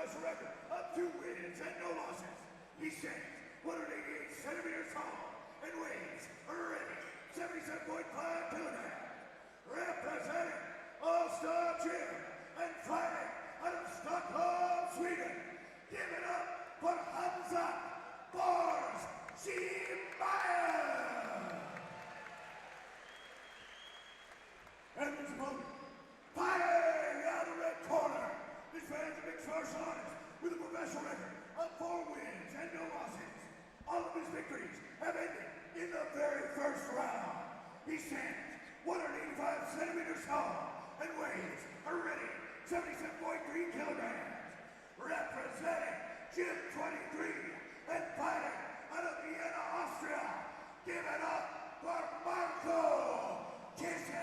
professional record of 2 wins and no losses. He stands 188 centimeters tall and weighs already 77.5 kilograms. Representing All-Star Gym and fighting out of Stockholm, Sweden. Give it up for Khamzat Chimaev. And his opponent, fighting out of the red corner. This man's a mixed martial artist with a professional record of 4 wins and no losses. All of his victories have ended in the very first round. He stands 185 centimeters tall and weighs already 77.3 kilograms. Representing Gym 23 and fighting out of Vienna, Austria. Give it up for Marco Kisic.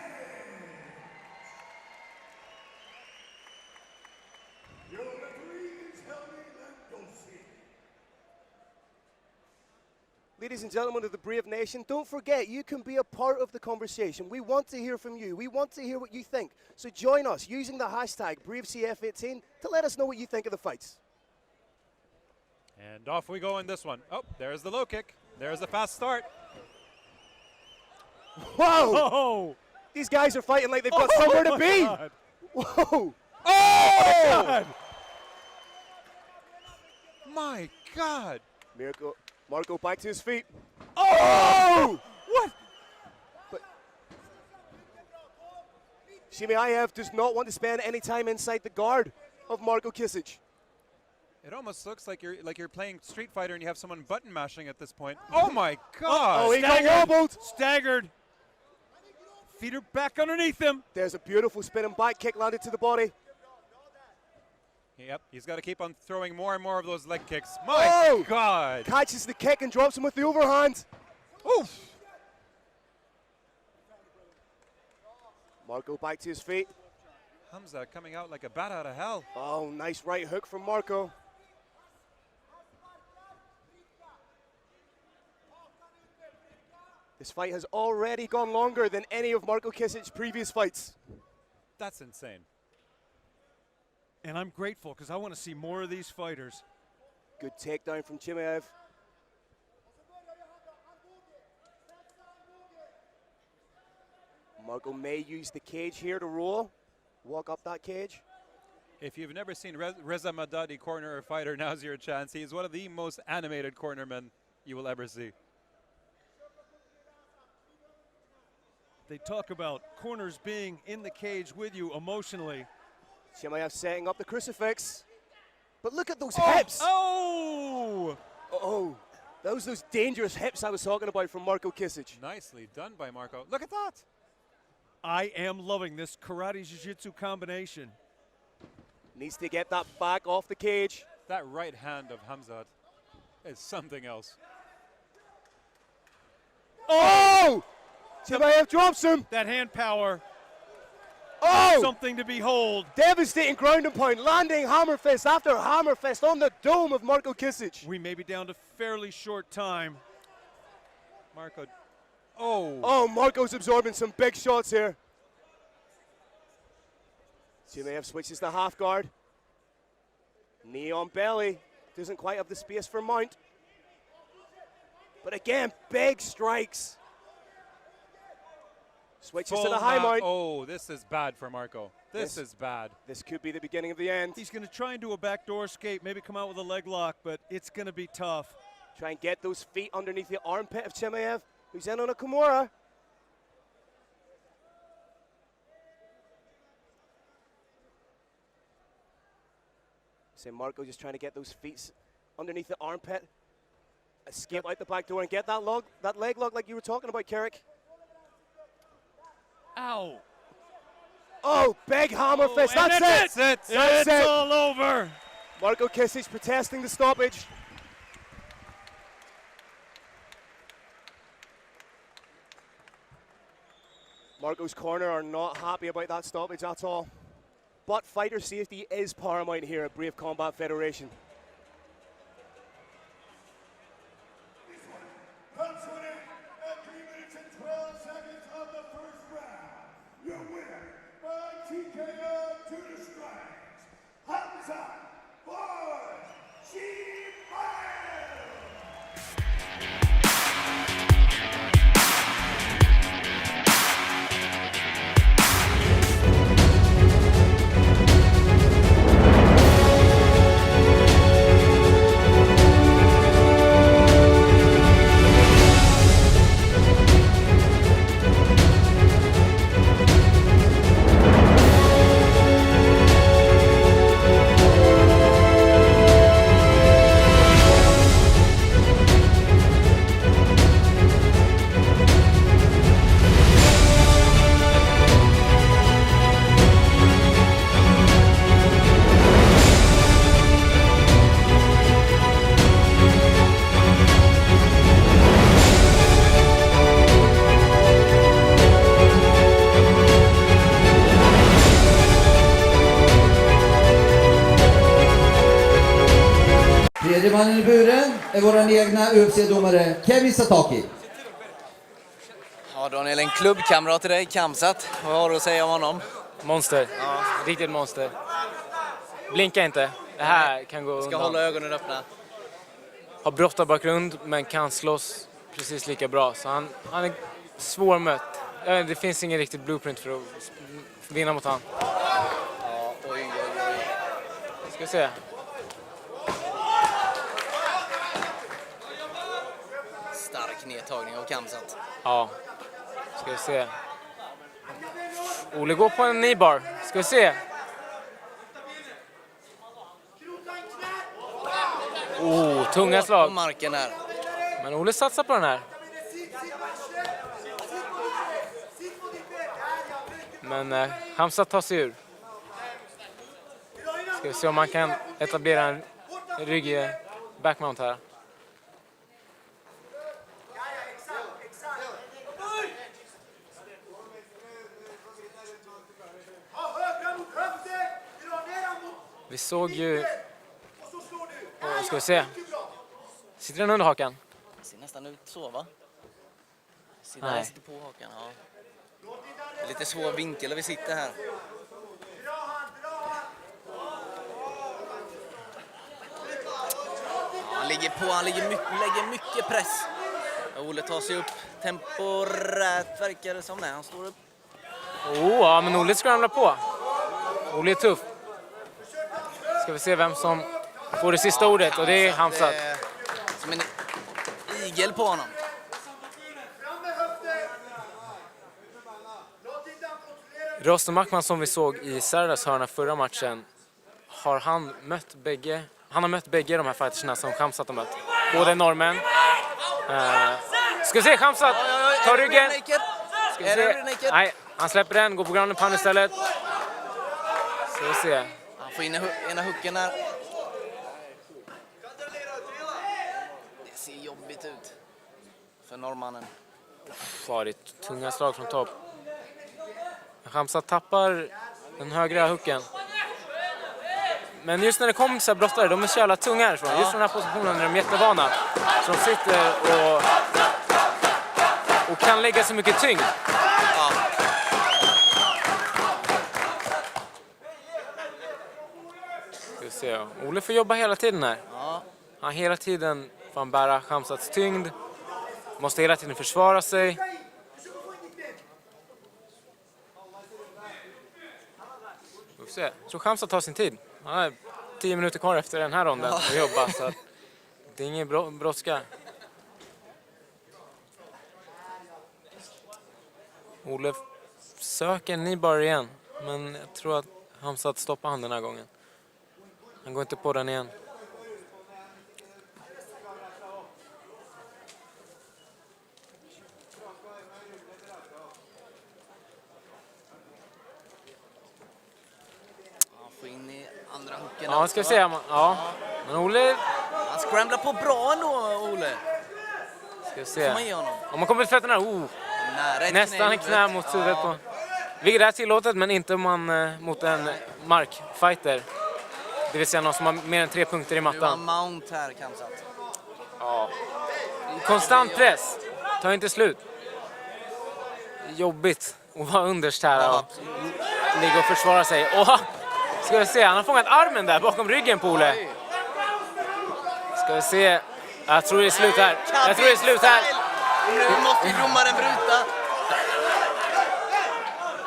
Your referee is Helmy Landolfi. Ladies and gentlemen of the Brave Nation, don't forget, you can be a part of the conversation. We want to hear from you. We want to hear what you think. So join us using the hashtag BraveCF18 to let us know what you think of the fights. And off we go in this one. Oh, there's the low kick. There's a fast start. Whoa! Oh! These guys are fighting like they've got somewhere to be. God. Whoa! Oh! God. My God! Marco back to his feet. Oh! What? But Chimaev does not want to spend any time inside the guard of Marco Kisic. It almost looks like you're playing Street Fighter and you have someone button mashing at this point. Oh my God! Oh, he got wobbled. Staggered. Feet are back underneath him. There's a beautiful spinning back kick landed to the body. Yep, he's got to keep on throwing more and more of those leg kicks. My God! Catches the kick and drops him with the overhand. Oof! Marco back to his feet. Khamzat coming out like a bat out of hell. Oh, nice right hook from Marco. This fight has already gone longer than any of Marco Kisic's previous fights. That's insane. And I'm grateful because I want to see more of these fighters. Good takedown from Chimaev. Marco may use the cage here to roll. Walk up that cage. If you've never seen Reza Madadi corner a fighter, now's your chance. He's one of the most animated cornermen you will ever see. They talk about corners being in the cage with you emotionally. Chimaev setting up the crucifix. But look at those hips. Oh! Oh, those dangerous hips I was talking about from Marco Kisic. Nicely done by Marco. Look at that. I am loving this karate jiu-jitsu combination. Needs to get that back off the cage. That right hand of Khamzat is something else. Oh! Chimaev drops him. That hand power. Oh! Something to behold. Devastating ground and pound, landing hammer fist after hammer fist on the dome of Marco Kisic. We may be down to fairly short time. Marco. Oh! Oh, Marco's absorbing some big shots here. Chimaev switches to half guard. Knee on belly. Doesn't quite have the space for mount. But again, big strikes. Switches to the high mount. Oh, this is bad for Marco. This is bad. This could be the beginning of the end. He's going to try and do a backdoor escape, maybe come out with a leg lock, but it's going to be tough. Try and get those feet underneath the armpit of Chimaev, who's in on a Kimura. So Marco just trying to get those feet underneath the armpit. Escape out the back door and get that leg lock like you were talking about, Carrick. Ow. Oh, big hammer fist. That's it. It's all over. Marco Kisic protesting the stoppage. Marco's corner are not happy about that stoppage at all. But fighter safety is paramount here at Brave Combat Federation. This one comes to an end at 3 minutes and 12 seconds of the first round. Your winner by TKO 2 to strikes, Khamzat Tredje mannen i buren är vår egna UFC-domare Kevin Sataki. Ja, Daniel, en klubbkamrat till dig, Khamzat. Vad har du att säga om honom? Monster. Ja. Riktigt monster. Blinka inte. Det här kan gå Ska undan. hålla ögonen öppna. Har brottarbakgrund men kan slåss precis lika bra. Så han är svårmött. Det finns ingen riktigt blueprint för att vinna mot han. Ja, oj. Ska vi se. Stark nedtagning av Khamzat. Ja. Ska vi se. Ole går på en kneebar. Ska vi se. Tunga slag. På marken här. Men Ole satsar på den här. Men Khamzat tar sig ur. Ska vi se om man kan etablera en rygg backmount här. Vi såg ju... Ska vi se. Sitter den under hakan? Det ser nästan ut så, va? Nej. Sitter på hakan, ja. Lite svår vinkel när vi sitter här. Han ligger på, lägger mycket press. Ole tar sig upp temporärt, verkar det som. Nej, han står upp. Ja, men Ole skramlar på. Ole är tuff. Ska vi se vem som får det sista ordet, och det är Khamzat. Som en igel på honom. Rostam Akman som vi såg i Särdas hörna förra matchen, har han mött bägge. Han har mött bägge de här fightersna som Khamzat har mött. Både norrmän. Ska vi se, Khamzat tar ryggen. Ska vi se. Nej, han släpper den, går på ground på han istället. Ska vi se. Han får in ena hooken där. Det ser jobbigt ut för norrmannen. Farligt tunga slag från topp. Khamzat tappar den högra hooken. Men just när det kommer så här brottare, de är så jävla tunga härifrån. Just den här positionen när de är jättevana. Så de sitter och kan lägga så mycket tyngd. Ja. Ska vi se. Ole får jobba hela tiden här. Ja. Han hela tiden får han bära Khamzats tyngd. Måste hela tiden försvara sig. Jag tror Khamzat tar sin tid. Han har 10 minuter kvar efter den här ronden att jobba, så att det är ingen brådska. Ole söker en kneebar igen, men jag tror att Khamzat stoppar han den här gången. Han går inte på den igen. Andra hooken. Ja, ska vi se. Ja. Men Ole... Han scramblar på bra ändå, Ole. Ska vi se. Får man ge honom? Om man kommer till fötterna. Nästan en knä mot huvudet på. Vilket är tillåtet, men inte om man mot en markfighter. Det vill säga någon som har mer än 3 punkter i mattan. Du har mount här, Khamzat. Ja. Konstant press. Tar inte slut. Jobbigt att vara underst här och ligga och försvara sig. Ska vi se, han har fångat armen där bakom ryggen på Ole. Ska vi se. Jag tror det är slut här. Nu måste domaren bryta.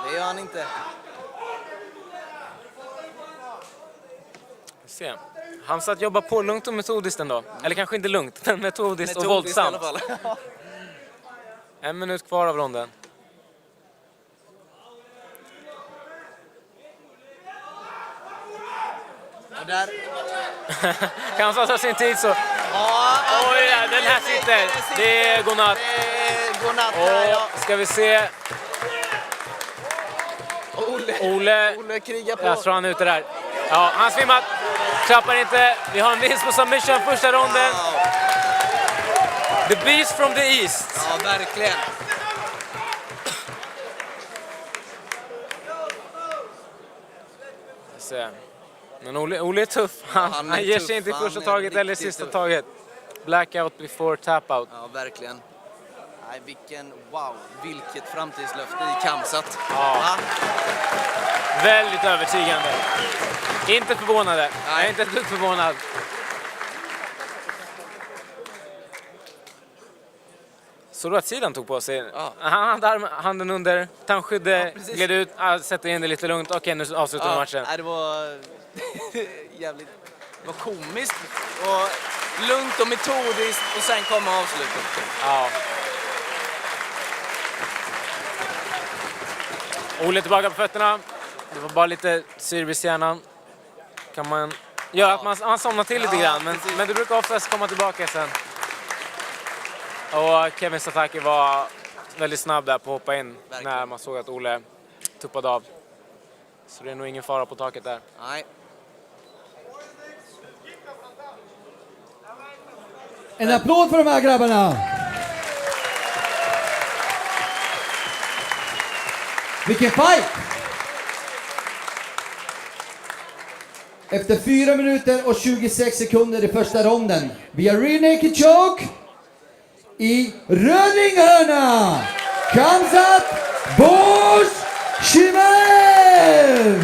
Det gör han inte. Se. Khamzat jobbar på lugnt och metodiskt ändå. Eller kanske inte lugnt, men metodiskt och våldsamt. 1 minut kvar av ronden. Och där. Khamzat har sin tid så... Oj, den här sitter. Det är godnatt. Och ska vi se... Ole krigar på. Jag tror han är ute där. Ja, han svimmat. Klappar inte. Vi har en vinst på submission första ronden. The Beast from the East. Ja, verkligen. Men Ole är tuff. Han ger sig inte i första taget eller sista taget. Blackout before tap-out. Ja, verkligen. Nej, vilket framtidslöfte i Khamzat. Ja. Väldigt övertygande. Inte förvånade. Jag är inte ett dugg förvånad. Så då att sidan tog på sig. Ja. Han hade handen under, tandskydde, gled ut, sätter in det lite lugnt. Okej, nu avslutar vi matchen. Nej, det var jävligt komiskt och lugnt och metodiskt och sen kommer avslutet. Ja. Ole tillbaka på fötterna. Det var bara lite service i hjärnan. Kan man göra att man somnar till lite grann. Men det brukar oftast komma tillbaka sen. Och Kevin Sataki var väldigt snabb där på att hoppa in. Verkligen. När man såg att Ole tuppade av. Så det är nog ingen fara på taket där. Nej. En applåd för de här grabbarna! Vilken fight! Efter 4 minuter och 26 sekunder i första ronden. Via rear naked choke. I rödinghörna. Khamzat Chimaev!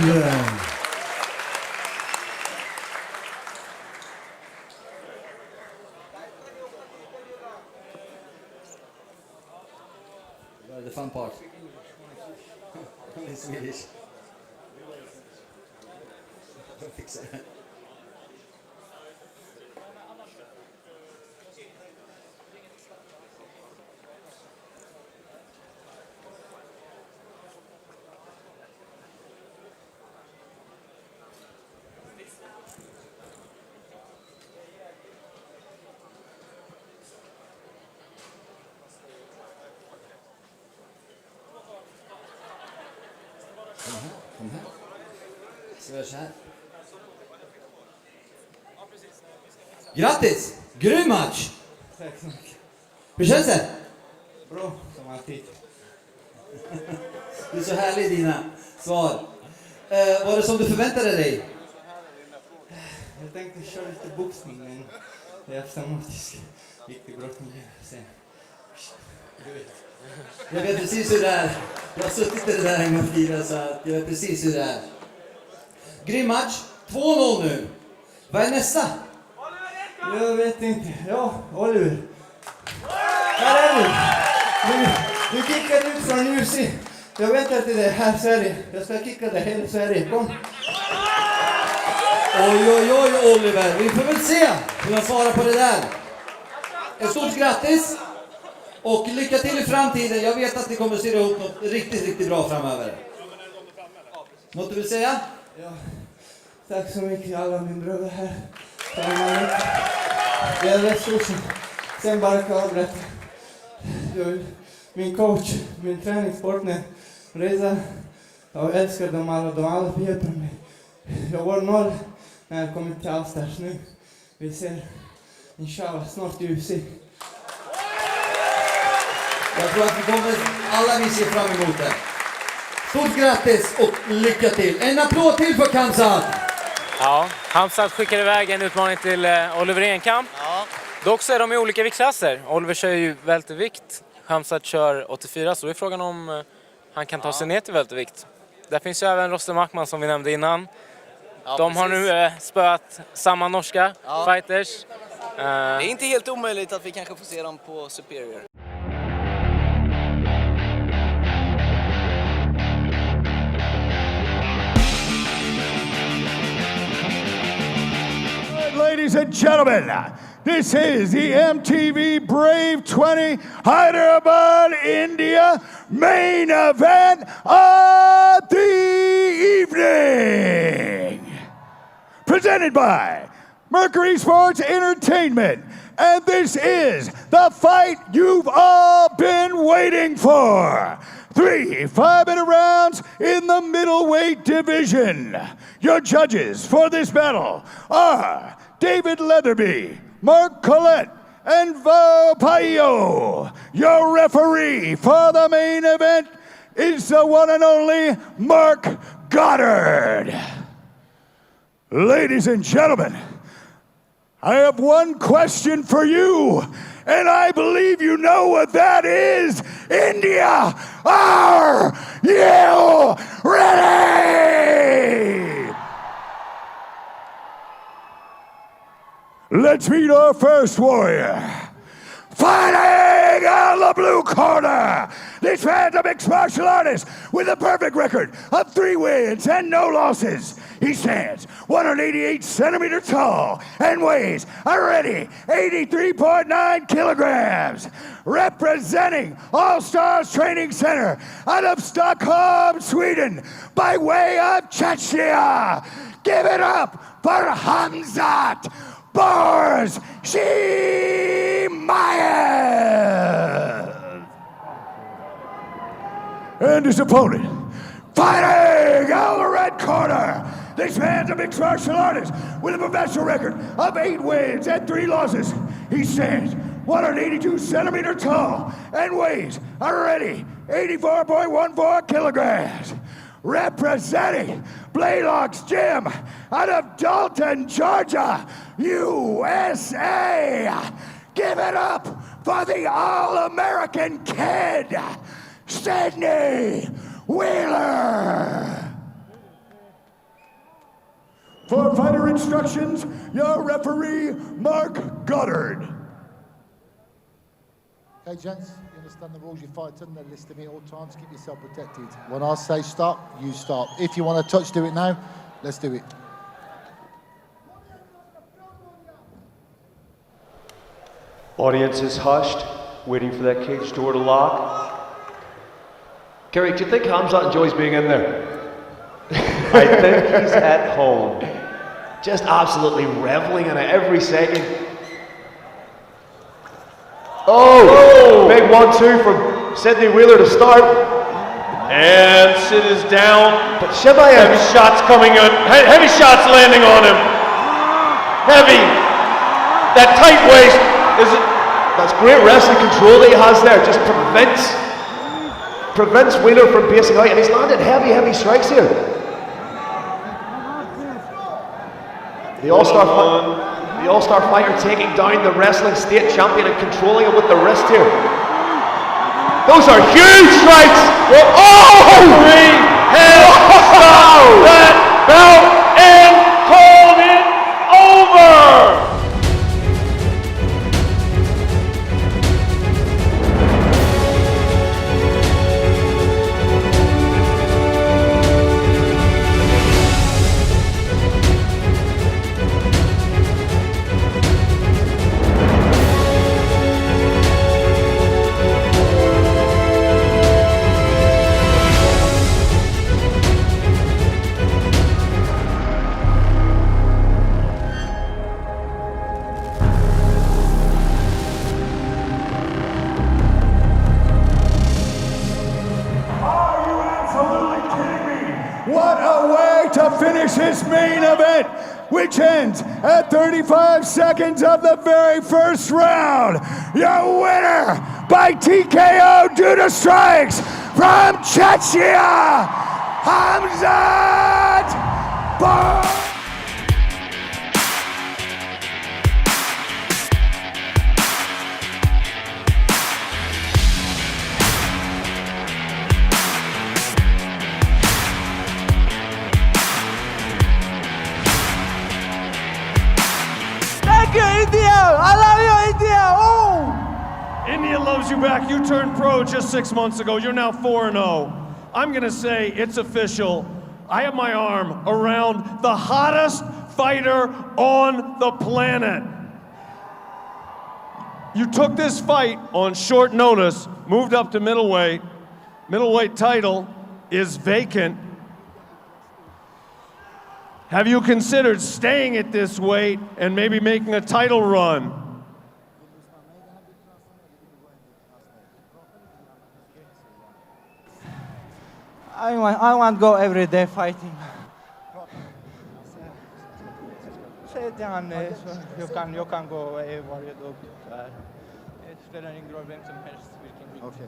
The fun part. Only Swedish. Don't fix it. Kom här. Så gör så här. Grattis! Grym match! Tack så mycket. Hur känns det? Bra, som alltid. Du är så härlig i dina svar. Var det som du förväntade dig? Jag tänkte köra lite boxning, men det är automatiskt. Gick det bra sen. Jag vet precis hur det är. Jag har suttit i det där en gång tidigare, så att jag vet precis hur det är. Grym match. 2-0 nu. Vad är nästa? Jag vet inte. Ja, Oliver. Här är du. Du kickade ut från UFC. Jag väntar till det här Sverige. Jag ska kicka det hela Sverige. Kom. Oj, Oliver. Vi får väl se hur han svarar på det där. Ett stort grattis. Och lycka till i framtiden. Jag vet att ni kommer att styra ihop något riktigt, riktigt bra framöver. Något du vill säga? Ja. Tack så mycket alla min bröder här. Det är rätt stort. Sen bara kan jag berätta. Min coach, min träningspartner, Reza. Jag älskar dem alla. De alla hjälper mig. Jag var 0 när jag kom till Alstars nu. Vi ser inshallah snart i UFC. Jag tror att vi kommer alla vi ser fram emot det. Stort grattis och lycka till. En applåd till för Khamzat. Ja, Khamzat skickar iväg en utmaning till Oliver Enkamp. Ja. Dock så är de i olika viktklasser. Oliver kör ju vältervikt. Khamzat kör 84, så det är frågan om han kan ta sig ner till vältervikt. Där finns ju även Roster Mackman som vi nämnde innan. Ja, de har nu spöat samma norska fighters. Det är inte helt omöjligt att vi kanske får se dem på Superior. Ladies and gentlemen, this is the MTV Brave 20 Hyderabad, India main event of the evening. Presented by Mercury Sports Entertainment. And this is the fight you've all been waiting for. 3 5-minute rounds in the middleweight division. Your judges for this battle are David Leatherby, Mark Collette, and Val Paio. Your referee for the main event is the one and only Mark Goddard. Ladies and gentlemen, I have one question for you, and I believe you know what that is. India, are you ready? Let's meet our first warrior. Fighting out of the blue corner, this man's a mixed martial artist with a perfect record of 3 wins and no losses. He stands 188 centimeters tall and weighs a ready 83.9 kilograms. Representing All Stars Training Center out of Stockholm, Sweden, by way of Chechnya. Give it up for Khamzat Chimaev. And his opponent, fighting out of the red corner. This man's a mixed martial artist with a professional record of 8 wins and 3 losses. He stands 182 centimeters tall and weighs a ready 84.14 kilograms. Representing Blaylock's Gym out of Dalton, Georgia, USA. Give it up for the All-American Kid, Sydney Wheeler. For fighter instructions, your referee, Mark Goddard. Okay, gents, you understand the rules. You fight to the list of me at all times. Keep yourself protected. When I say stop, you stop. If you want to touch, do it now. Let's do it. Audience is hushed, waiting for that cage door to lock. Kerry, do you think Khamzat enjoys being in there? I think he's at home, just absolutely reveling in it every second. Oh! Big 1-2 from Sydney Wheeler to start. And Sid is down. But Chimaev, heavy shots coming in. Heavy shots landing on him. Heavy. That tight waist is. That's great wrestling control that he has there. Just prevents Wheeler from pacing out, and he's landed heavy strikes here. The All-Star fighter taking down the wrestling state champion and controlling him with the wrist here. Those are huge strikes! Oh! Three has stopped that bout and called it over! What a way to finish his main event, which ends at 35 seconds of the very first round. Your winner by TKO due to strikes from Chechnya, Khamzat Chimaev. Thank you, India! I love you, India! Oh! India loves you back. You turned pro just 6 months ago. You're now 4-0. I'm gonna say it's official. I have my arm around the hottest fighter on the planet. You took this fight on short notice, moved up to middleweight. Middleweight title is vacant. Have you considered staying at this weight and maybe making a title run? I want to go every day fighting. Säg till han så jag kan gå varje dag. Det spelar ingen roll vem som helst vilken. Okay.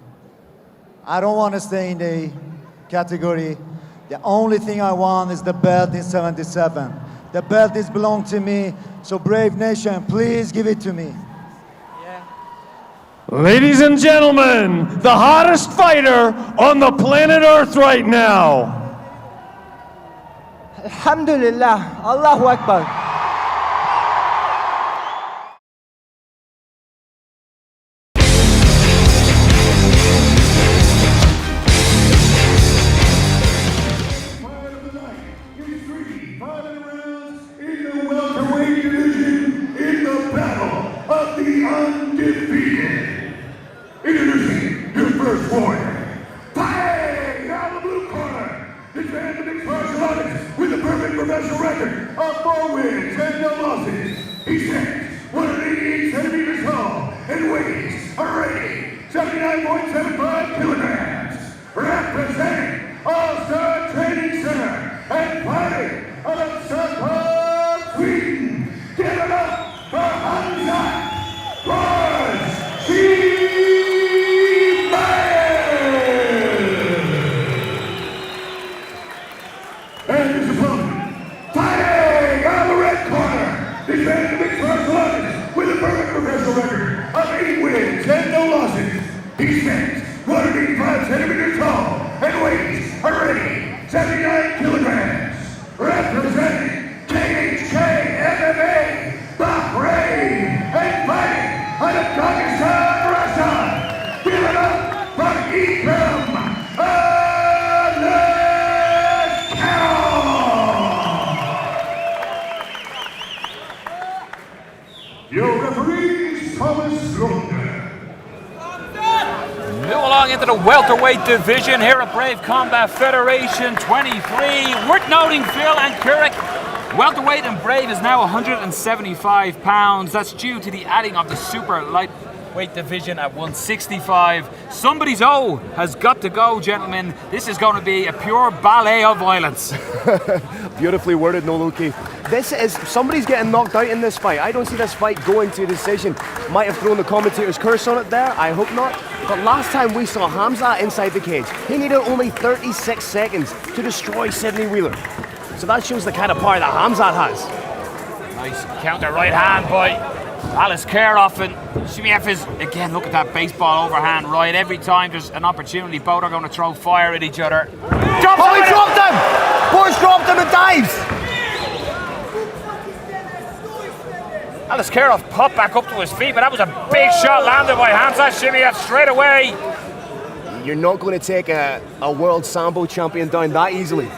I don't want to stay in the category. The only thing I want is the belt in 77. The belt is belong to me. So Brave Nation, please give it to me. Ladies and gentlemen, the hottest fighter on the planet Earth right now. Alhamdulillah, Allahu Akbar. Welterweight division in the battle of the undefeated. Introducing your first warrior, fighting out of the blue corner. This man's a mixed martial artist with a perfect professional record of 4 wins and no losses. He stands 188 centimeters tall and weighs a reigning 79.75 kilograms. Representing All-Star Training Center and fighting out of Stockholm, Sweden. Give it up for Khamzat Chimaev! And his opponent, fighting out of the red corner, this man is a mixed martial artist with a perfect professional record of 8 wins and no losses. He stands 185 centimeters tall and weighs a reigning 79 kilograms. Representing KHK MMA, Bahrain, and fighting out of Kazakhstan, Russia. Give it up for Ikram Your referee, Thomas Lundgren. Move along into the welterweight division here at Brave Combat Federation 23. Worth noting, Phil and Kirk, welterweight and Brave is now 175 pounds. That's due to the adding of the super lightweight division at 165. Somebody's O has got to go, gentlemen. This is going to be a pure ballet of violence. Beautifully worded, no Loki. This is, somebody's getting knocked out in this fight. I don't see this fight going to a decision. Might have thrown the commentator's curse on it there, I hope not. But last time we saw Khamzat inside the cage, he needed only 36 seconds to destroy Sidney Wheeler. So that shows the kind of power that Khamzat has. Nice counter right hand by Alice Karoff, and Chimaev is, again, look at that baseball overhand right. Every time there's an opportunity, both are going to throw fire at each other. He dropped him! Boris dropped him and dives! Alice Karoff popped back up to his feet, but that was a big shot landed by Khamzat Chimaev straight away. You're not going to take a world Sambo champion down that easily.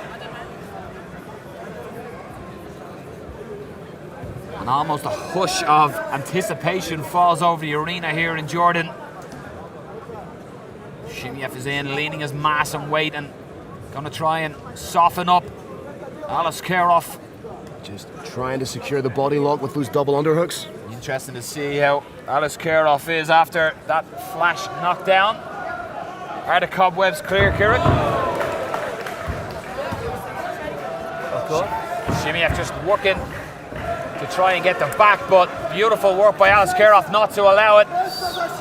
And almost a hush of anticipation falls over the arena here in Jordan. Chimaev is in, leaning his mass and weight and going to try and soften up Alice Karoff. Just trying to secure the body lock with those double underhooks. Interesting to see how Alice Karoff is after that flash knockdown. Are the cobwebs clear, Kieran? Chimaev just working to try and get the back, but beautiful work by Alice Karoff not to allow it.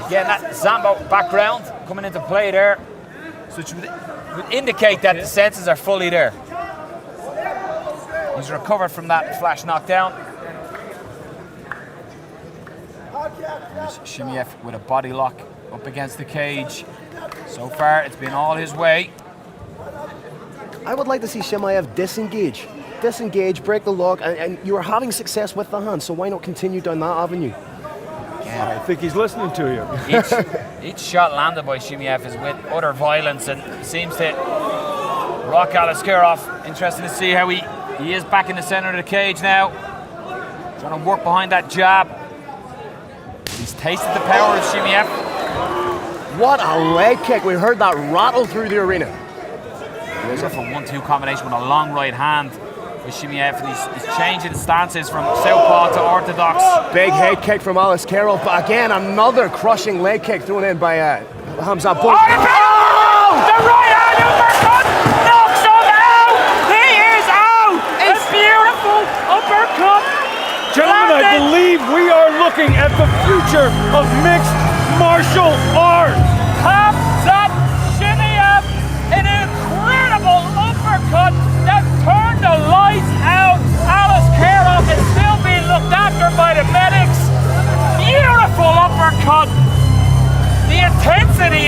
Again, that Zambo background coming into play there, which would indicate that the senses are fully there. He's recovered from that flash knockdown. There's Chimaev with a body lock up against the cage. So far, it's been all his way. I would like to see Chimaev disengage. Disengage, break the lock, and you are having success with the hand, so why not continue down that avenue? I think he's listening to you. Each shot landed by Chimaev is with utter violence and seems to rock Alice Karoff. Interesting to see how he is back in the center of the cage now. Trying to work behind that jab. He's tasted the power of Chimaev. What a leg kick. We heard that rattle through the arena. Beautiful 1-2 combination with a long right hand with Chimaev. He's changing stances from southpaw to orthodox. Big head kick from Alice Karoff, but again, another crushing leg kick thrown in by Khamzat. The right hand uppercut knocks him out! He is out! A beautiful uppercut! Gentlemen, I believe we are looking at the future of mixed martial arts. Khamzat Chimaev, an incredible uppercut that turned the lights out. Alice Karoff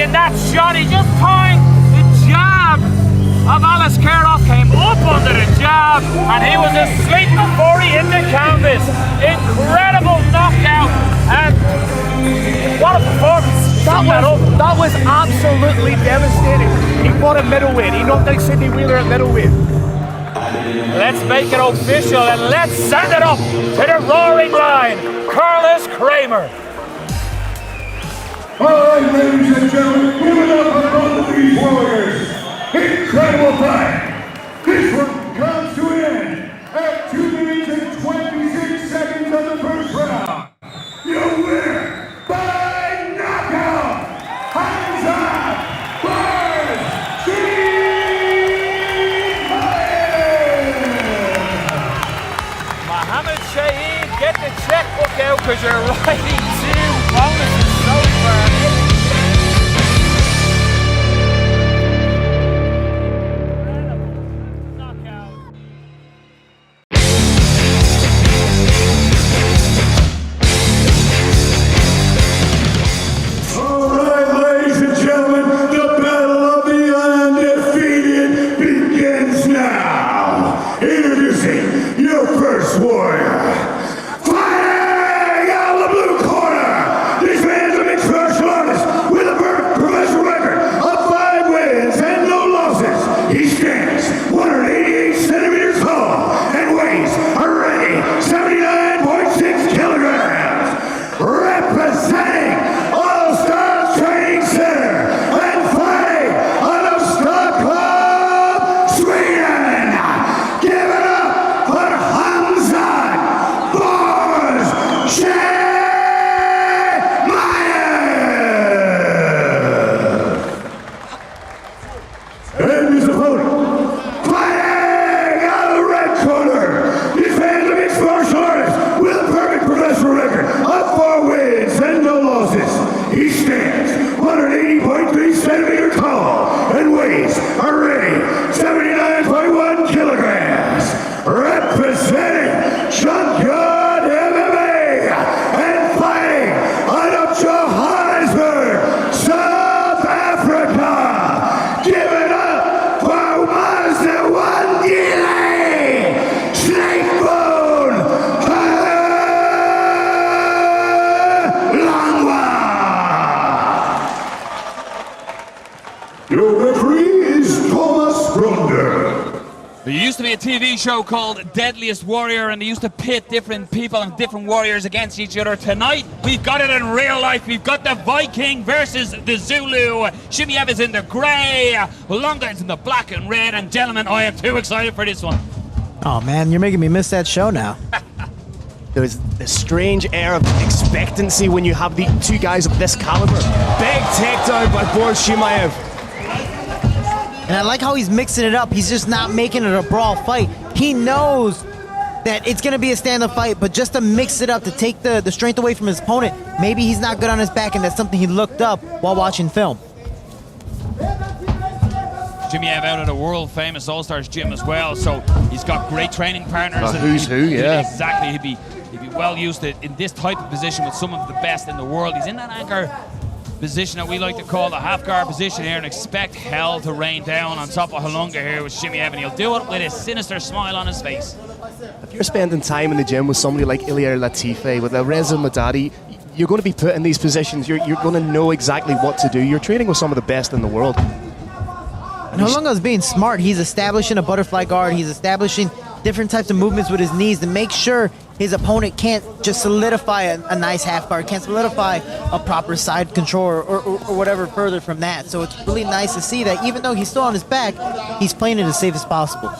in that shot. He just timed the jab of Alice Kerroff, came up under the jab, and he was asleep before he hit the canvas. Incredible knockout, and what a performance. That was absolutely devastating. He fought at middleweight. He knocked out Sidney Wheeler at middleweight. Let's make it official and let's send it up to the roaring line. Carlos Kramer. All right, ladies and gentlemen, give it up for both of these warriors. Incredible fight. This one comes to an end at 2 minutes and 26 seconds of the first round. Your winner by knockout, Khamzat Chimaev. Mohammed Shaheed, get the checkbook out because you're writing 2 bonuses so far. TV show called Deadliest Warrior, and they used to pit different people and different warriors against each other. Tonight we've got it in real life. We've got the Viking versus the Zulu. Chimaev is in the grey, Lunga is in the black and red, and gentlemen, I am too excited for this one. Oh man, you're making me miss that show now. There's a strange air of expectancy when you have the 2 guys of this caliber. Big takedown by Boris Chimaev. And I like how he's mixing it up. He's just not making it a brawl fight. He knows that it's going to be a stand-up fight, but just to mix it up, to take the strength away from his opponent, maybe he's not good on his back, and that's something he looked up while watching film. Chimaev out at a world-famous All-Stars gym as well, so he's got great training partners. Who's who, yeah. Exactly, he'd be well used to in this type of position with some of the best in the world. He's in that anchor position that we like to call the half-guard position here, and expect hell to rain down on top of Halunga here with Chimaev, and he'll do it with a sinister smile on his face. If you're spending time in the gym with somebody like Ilir Latifi, with a Reza Madadi, you're going to be put in these positions. You're going to know exactly what to do. You're training with some of the best in the world. And Halunga's being smart. He's establishing a butterfly guard. He's establishing different types of movements with his knees to make sure his opponent can't just solidify a nice half guard, can't solidify a proper side control or whatever further from that. So it's really nice to see that even though he's still on his back, he's playing it as safe as possible.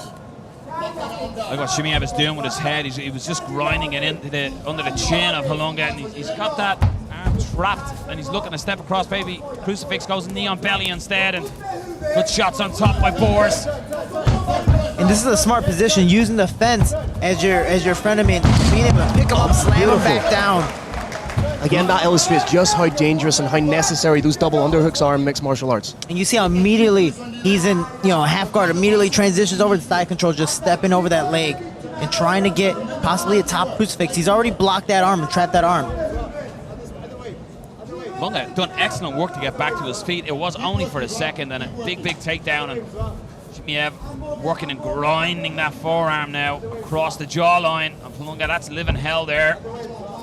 Like what Chimaev is doing with his head, he was just grinding it into under the chin of Halunga, and he's got that arm trapped, and he's looking to step across, baby. Crucifix goes knee on belly instead, and good shots on top by Boris. And this is a smart position, using the fence as your frenemy and being able to pick him up, slam him back down. Again, that illustrates just how dangerous and how necessary those double underhooks are in mixed martial arts. And you see how immediately he's in, half guard, immediately transitions over to side control, just stepping over that leg and trying to get possibly a top crucifix. He's already blocked that arm and trapped that arm. Halunga done excellent work to get back to his feet. It was only for a second, and a big takedown, and Chimaev working and grinding that forearm now across the jawline of Halunga. That's living hell there.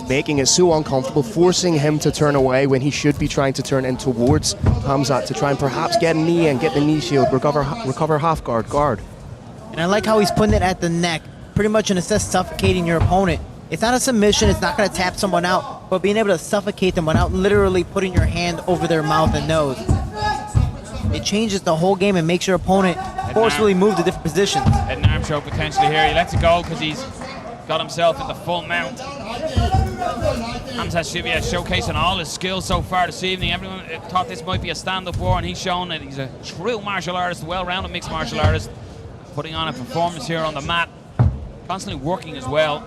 Making it so uncomfortable, forcing him to turn away when he should be trying to turn in towards Khamzat to try and perhaps get a knee and get the knee shield, recover half guard. And I like how he's putting it at the neck, pretty much in a sense suffocating your opponent. It's not a submission, it's not going to tap someone out, but being able to suffocate them without literally putting your hand over their mouth and nose. It changes the whole game and makes your opponent forcefully move to different positions. An arm choke potentially here. He lets it go because he's got himself in the full mount. Khamzat Chimaev showcasing all his skills so far this evening. Everyone thought this might be a stand-up war, and he's shown that he's a true martial artist, a well-rounded mixed martial artist, putting on a performance here on the mat, constantly working as well.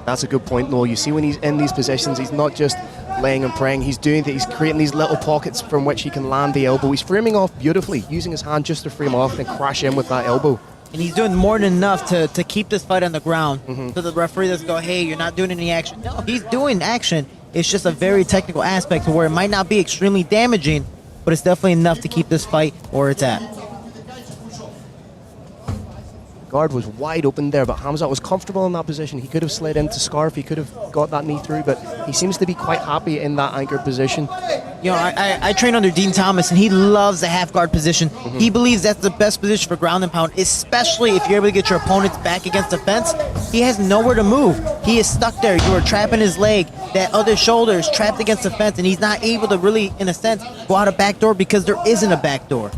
That's a good point, Noel. You see when he's in these positions, he's not just laying and praying, he's doing that. He's creating these little pockets from which he can land the elbow. He's framing off beautifully, using his hand just to frame off and then crash in with that elbow. And he's doing more than enough to keep this fight on the ground. So the referee doesn't go, hey, you're not doing any action. No, he's doing action. It's just a very technical aspect to where it might not be extremely damaging, but it's definitely enough to keep this fight where it's at. Guard was wide open there, but Khamzat was comfortable in that position. He could have slid into scarf, he could have got that knee through, but he seems to be quite happy in that anchored position. You know, I train under Dean Thomas, and he loves the half guard position. He believes that's the best position for ground and pound, especially if you're able to get your opponent's back against the fence. He has nowhere to move. He is stuck there. You are trapping his leg. That other shoulder is trapped against the fence, and he's not able to really, in a sense, go out a back door because there isn't a back door.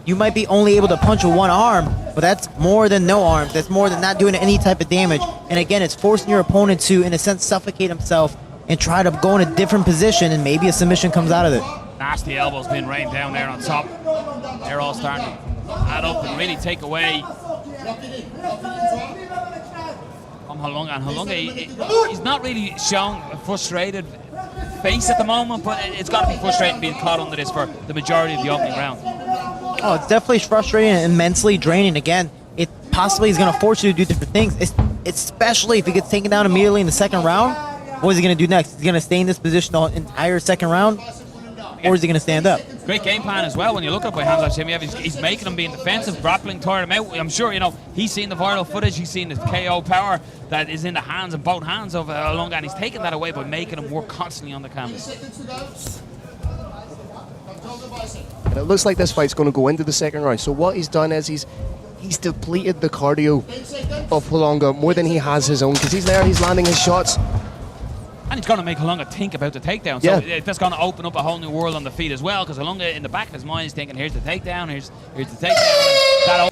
You might be only able to punch with one arm, but that's more than no arms. That's more than not doing any type of damage. And again, it's forcing your opponent to, in a sense, suffocate himself and try to go in a different position, and maybe a submission comes out of it. Nasty elbows being rained down there on top. They're all starting to add up and really take away from Halunga. And Halunga, he's not really showing a frustrated face at the moment, but it's got to be frustrating being caught under this for the majority of the opening round. Oh, it's definitely frustrating and mentally draining. Again, it possibly is going to force you to do different things, especially if he gets taken down immediately in the second round. What is he going to do next? Is he going to stay in this position the entire second round, or is he going to stand up? Great game plan as well when you look up by Khamzat Chimaev. He's making him being defensive, grappling, tiring him out. I'm sure, you know, he's seen the viral footage, he's seen the KO power that is in the hands and both hands of Halunga, and he's taking that away by making him work constantly on the canvas. And it looks like this fight's going to go into the second round. So what he's done is he's depleted the cardio of Halunga more than he has his own, because he's there, he's landing his shots. And it's going to make Halunga think about the takedown. So that's going to open up a whole new world on the feet as well, because Halunga in the back of his mind is thinking, here's the takedown, here's the takedown.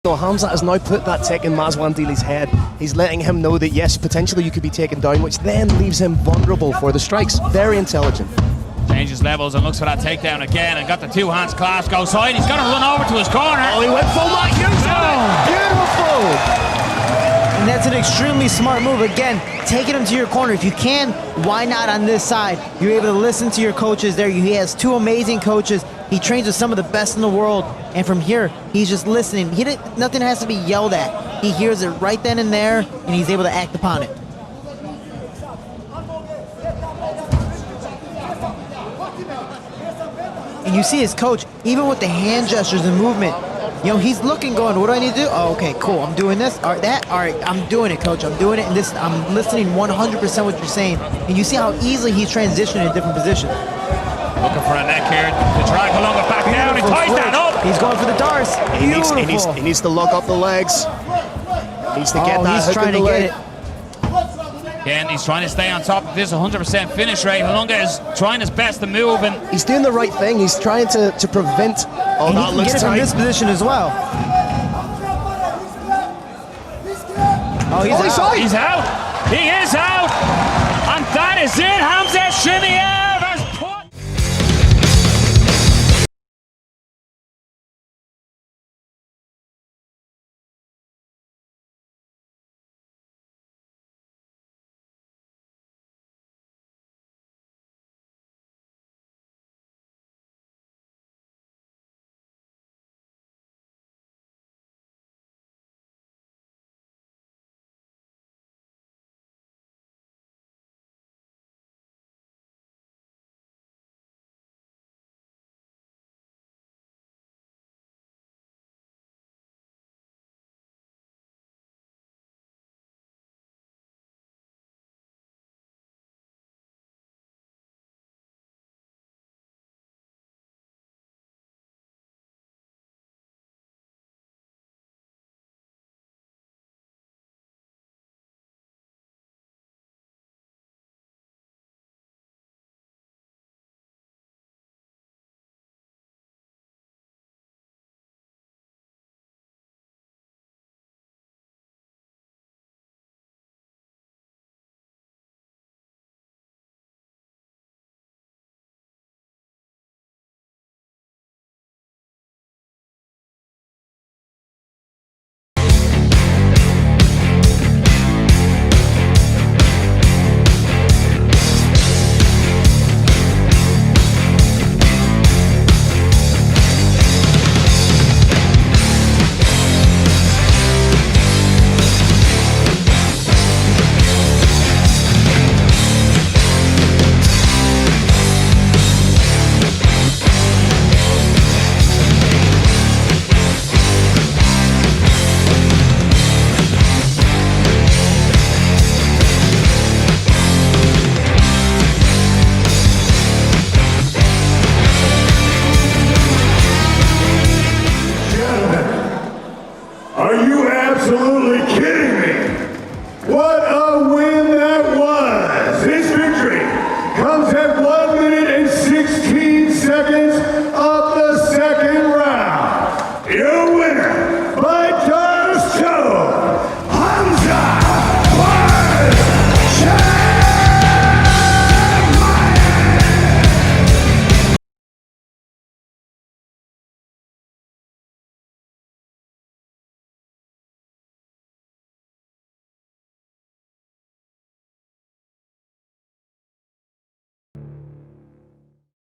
So Khamzat has now put that tech in Mazwandili's head. He's letting him know that yes, potentially you could be taken down, which then leaves him vulnerable for the strikes. Very intelligent. Changes levels and looks for that takedown again, and got the two hands clasped, goes side. He's going to run over to his corner. Oh, he went full Mac Hughes. Beautiful. And that's an extremely smart move. Again, taking him to your corner. If you can, why not on this side? You're able to listen to your coaches there. He has two amazing coaches. He trains with some of the best in the world. And from here, he's just listening. Nothing has to be yelled at. he hears it right then and there, and he's able to act upon it. And you see his coach, even with the hand gestures and movement, you know, he's looking, going, what do I need to do? Oh, okay, cool, I'm doing this. All right, that, all right, I'm doing it, coach, I'm doing it. And this, I'm listening 100% what you're saying. And you see how easily he's transitioning in different positions. Looking for a neck here to drag Halunga back down. He ties that up. He's going for the darts. He needs to lock up the legs. He needs to get that he's hook trying in the to leg. get it. Again, he's trying to stay on top of this 100% finish rate. Halunga is trying his best to move, and he's doing the right thing. He's trying to prevent. Oh, and that he can looks get it from tight. this position as well. Oh, he's out. He's out. He is out. And that is it. Khamzat Chimaev